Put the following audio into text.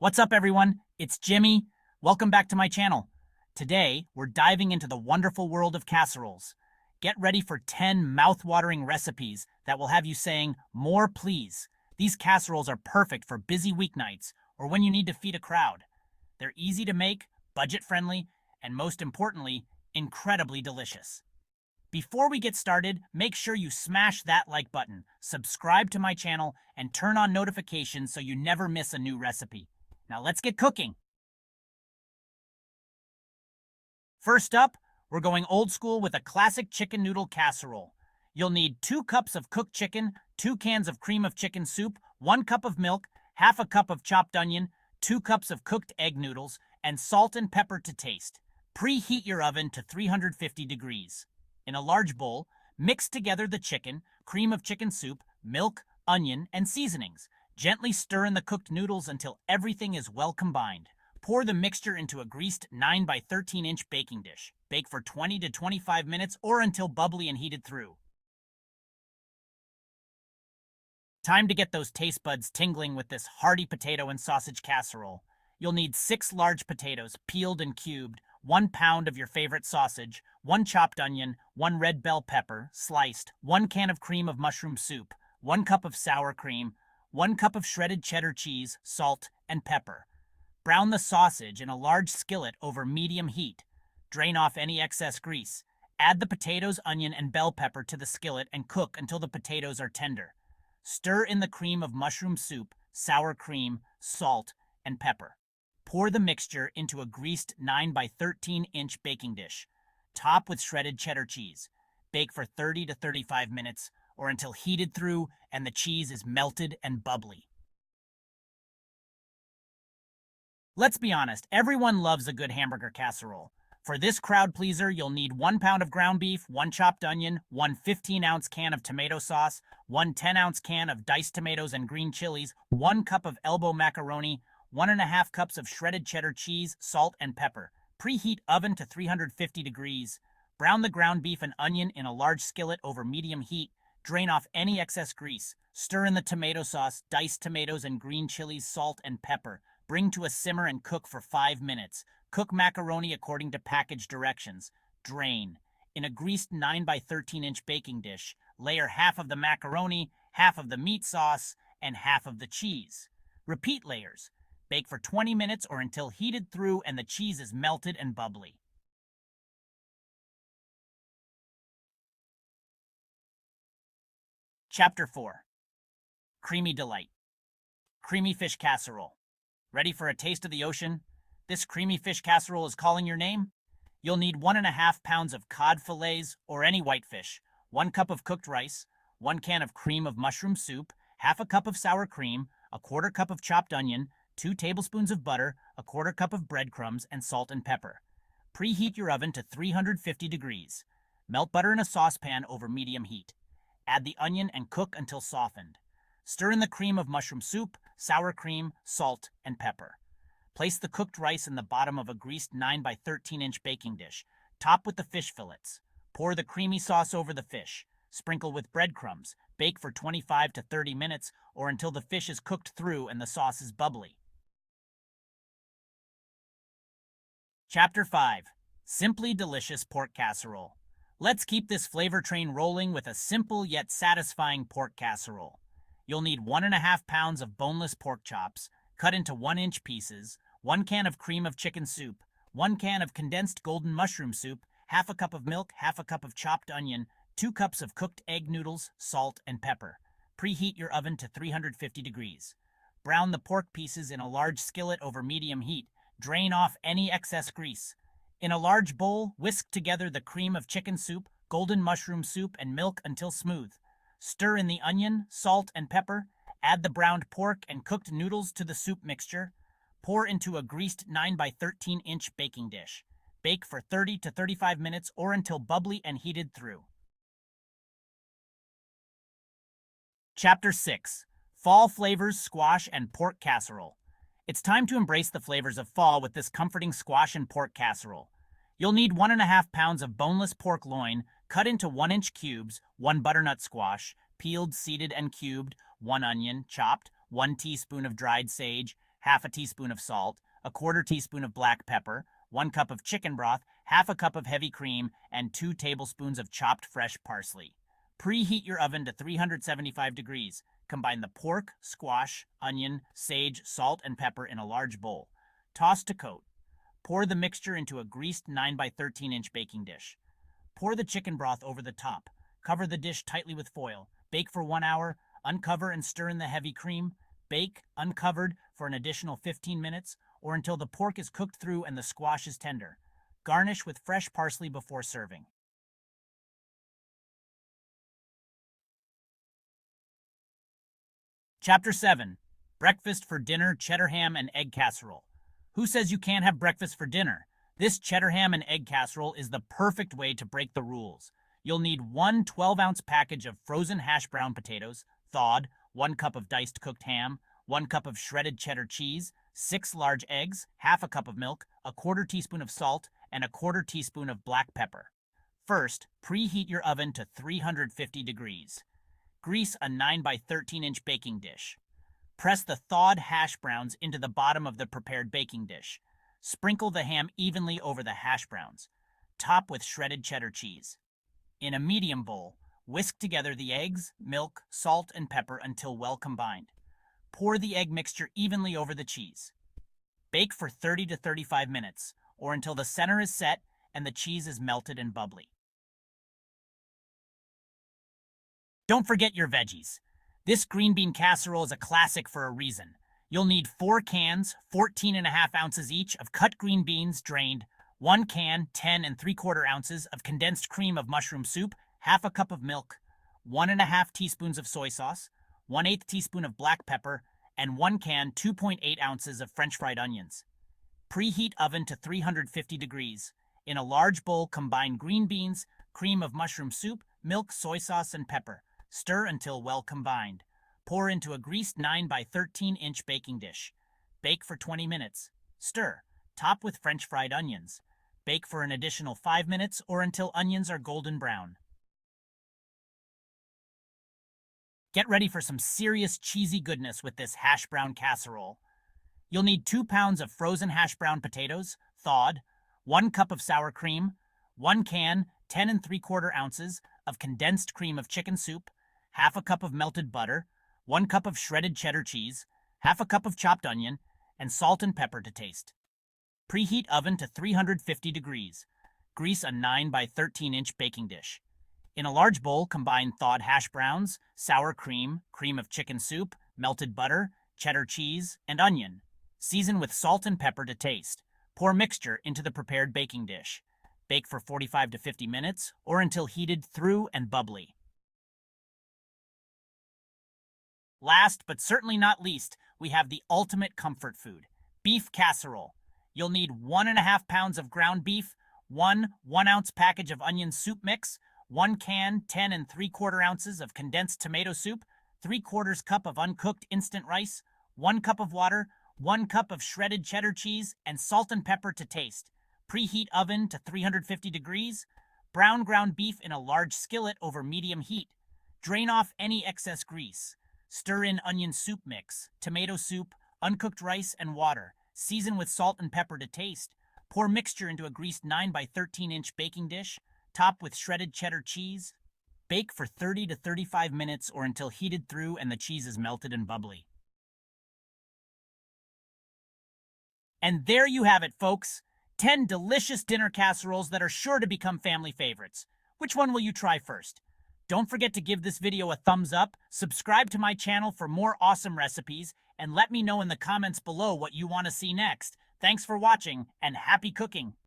What's up, everyone? It's Jimmy. Welcome back to my channel. Today, we're diving into the wonderful world of casseroles. Get ready for 10 mouth-watering recipes that will have you saying, "More, please." These casseroles are perfect for busy weeknights or when you need to feed a crowd. They're easy to make, budget-friendly, and most importantly, incredibly delicious. Before we get started, make sure you smash that like button, subscribe to my channel, and turn on notifications so you never miss a new recipe. Now let's get cooking. First up, we're going old school with a classic chicken noodle casserole. You'll need 2 cups of cooked chicken, 2 cans of cream of chicken soup, 1 cup of milk, half a cup of chopped onion, 2 cups of cooked egg noodles, and salt and pepper to taste. Preheat your oven to 350 degrees. In a large bowl, mix together the chicken, cream of chicken soup, milk, onion, and seasonings. Gently stir in the cooked noodles until everything is well combined. Pour the mixture into a greased 9 by 13 inch baking dish. Bake for 20 to 25 minutes or until bubbly and heated through. Time to get those taste buds tingling with this hearty potato and sausage casserole. You'll need 6 large potatoes, peeled and cubed, 1 pound of your favorite sausage, 1 chopped onion, 1 red bell pepper, sliced, 1 can of cream of mushroom soup, 1 cup of sour cream, 1 cup of shredded cheddar cheese, salt, and pepper. Brown the sausage in a large skillet over medium heat. Drain off any excess grease. Add the potatoes, onion, and bell pepper to the skillet and cook until the potatoes are tender. Stir in the cream of mushroom soup, sour cream, salt, and pepper. Pour the mixture into a greased 9 by 13 inch baking dish. Top with shredded cheddar cheese. Bake for 30 to 35 minutes or until heated through and the cheese is melted and bubbly. Let's be honest, everyone loves a good hamburger casserole. For this crowd pleaser, you'll need 1 pound of ground beef, 1 chopped onion, 1 15-ounce can of tomato sauce, 1 10-ounce can of diced tomatoes and green chilies, 1 cup of elbow macaroni, 1.5 cups of shredded cheddar cheese, salt, and pepper. Preheat oven to 350 degrees. Brown the ground beef and onion in a large skillet over medium heat. Drain off any excess grease. Stir in the tomato sauce, diced tomatoes and green chilies, salt, and pepper. Bring to a simmer and cook for 5 minutes. Cook macaroni according to package directions. Drain. In a greased 9 by 13 inch baking dish, layer half of the macaroni, half of the meat sauce, and half of the cheese. Repeat layers. Bake for 20 minutes or until heated through and the cheese is melted and bubbly. Chapter 4. Creamy Delight. Creamy Fish Casserole. Ready for a taste of the ocean? This creamy fish casserole is calling your name? You'll need 1.5 pounds of cod fillets or any whitefish, 1 cup of cooked rice, 1 can of cream of mushroom soup, half a cup of sour cream, a 1/4 cup of chopped onion, 2 tablespoons of butter, a 1/4 cup of breadcrumbs, and salt and pepper. Preheat your oven to 350 degrees. Melt butter in a saucepan over medium heat. Add the onion and cook until softened. Stir in the cream of mushroom soup, sour cream, salt, and pepper. Place the cooked rice in the bottom of a greased 9 by 13 inch baking dish. Top with the fish fillets. Pour the creamy sauce over the fish. Sprinkle with breadcrumbs. Bake for 25 to 30 minutes or until the fish is cooked through and the sauce is bubbly. Chapter 5. Simply Delicious Pork Casserole. Let's keep this flavor train rolling with a simple yet satisfying pork casserole. You'll need 1.5 pounds of boneless pork chops, cut into 1-inch pieces, 1 can of cream of chicken soup, 1 can of condensed golden mushroom soup, half a cup of milk, half a cup of chopped onion, 2 cups of cooked egg noodles, salt, and pepper. Preheat your oven to 350 degrees. Brown the pork pieces in a large skillet over medium heat. Drain off any excess grease. In a large bowl, whisk together the cream of chicken soup, golden mushroom soup, and milk until smooth. Stir in the onion, salt, and pepper. Add the browned pork and cooked noodles to the soup mixture. Pour into a greased 9 by 13 inch baking dish. Bake for 30 to 35 minutes or until bubbly and heated through. Chapter 6. Fall Flavors Squash and Pork Casserole. It's time to embrace the flavors of fall with this comforting squash and pork casserole. You'll need 1.5 pounds of boneless pork loin, cut into 1-inch cubes, 1 butternut squash, peeled, seeded, and cubed, 1 onion, chopped, 1 teaspoon of dried sage, half a teaspoon of salt, a quarter teaspoon of black pepper, 1 cup of chicken broth, half a cup of heavy cream, and 2 tablespoons of chopped fresh parsley. Preheat your oven to 375 degrees. Combine the pork, squash, onion, sage, salt, and pepper in a large bowl. Toss to coat. Pour the mixture into a greased 9 by 13-inch baking dish. Pour the chicken broth over the top. Cover the dish tightly with foil. Bake for 1 hour. Uncover and stir in the heavy cream. Bake, uncovered, for an additional 15 minutes, or until the pork is cooked through and the squash is tender. Garnish with fresh parsley before serving. Chapter 7. Breakfast for Dinner Cheddar Ham and Egg Casserole. Who says you can't have breakfast for dinner? This cheddar ham and egg casserole is the perfect way to break the rules. You'll need one 12-ounce package of frozen hash brown potatoes, thawed, 1 cup of diced cooked ham, 1 cup of shredded cheddar cheese, 6 large eggs, half a cup of milk, a quarter teaspoon of salt, and a quarter teaspoon of black pepper. First, preheat your oven to 350 degrees. Grease a 9 by 13-inch baking dish. Press the thawed hash browns into the bottom of the prepared baking dish. Sprinkle the ham evenly over the hash browns. Top with shredded cheddar cheese. In a medium bowl, whisk together the eggs, milk, salt, and pepper until well combined. Pour the egg mixture evenly over the cheese. Bake for 30 to 35 minutes, or until the center is set and the cheese is melted and bubbly. Don't forget your veggies. This green bean casserole is a classic for a reason. You'll need 4 cans, 14.5 ounces each, of cut green beans drained, 1 can, 10 3/4 ounces of condensed cream of mushroom soup, half a cup of milk, 1.5 teaspoons of soy sauce, 1/8 teaspoon of black pepper, and 1 can, 2.8 ounces of French fried onions. Preheat oven to 350 degrees. In a large bowl, combine green beans, cream of mushroom soup, milk, soy sauce, and pepper. Stir until well combined. Pour into a greased 9 by 13-inch baking dish. Bake for 20 minutes. Stir. Top with French fried onions. Bake for an additional 5 minutes or until onions are golden brown. Get ready for some serious cheesy goodness with this hash brown casserole. You'll need 2 pounds of frozen hash brown potatoes, thawed, 1 cup of sour cream, 1 can, 10 3/4 ounces of condensed cream of chicken soup, half a cup of melted butter, 1 cup of shredded cheddar cheese, half a cup of chopped onion, and salt and pepper to taste. Preheat oven to 350 degrees. Grease a 9 by 13-inch baking dish. In a large bowl, combine thawed hash browns, sour cream, cream of chicken soup, melted butter, cheddar cheese, and onion. Season with salt and pepper to taste. Pour mixture into the prepared baking dish. Bake for 45 to 50 minutes or until heated through and bubbly. Last but certainly not least, we have the ultimate comfort food, beef casserole. You'll need 1.5 pounds of ground beef, 1 ounce package of onion soup mix, 1 can, 10 3/4 ounces of condensed tomato soup, 3/4 cup of uncooked instant rice, 1 cup of water, 1 cup of shredded cheddar cheese, and salt and pepper to taste. Preheat oven to 350 degrees. Brown ground beef in a large skillet over medium heat. Drain off any excess grease. Stir in onion soup mix, tomato soup, uncooked rice, and water. Season with salt and pepper to taste. Pour mixture into a greased 9 by 13-inch baking dish. Top with shredded cheddar cheese. Bake for 30 to 35 minutes or until heated through and the cheese is melted and bubbly. And there you have it, folks. 10 delicious dinner casseroles that are sure to become family favorites. Which one will you try first? Don't forget to give this video a thumbs up, subscribe to my channel for more awesome recipes, and let me know in the comments below what you want to see next. Thanks for watching, and happy cooking!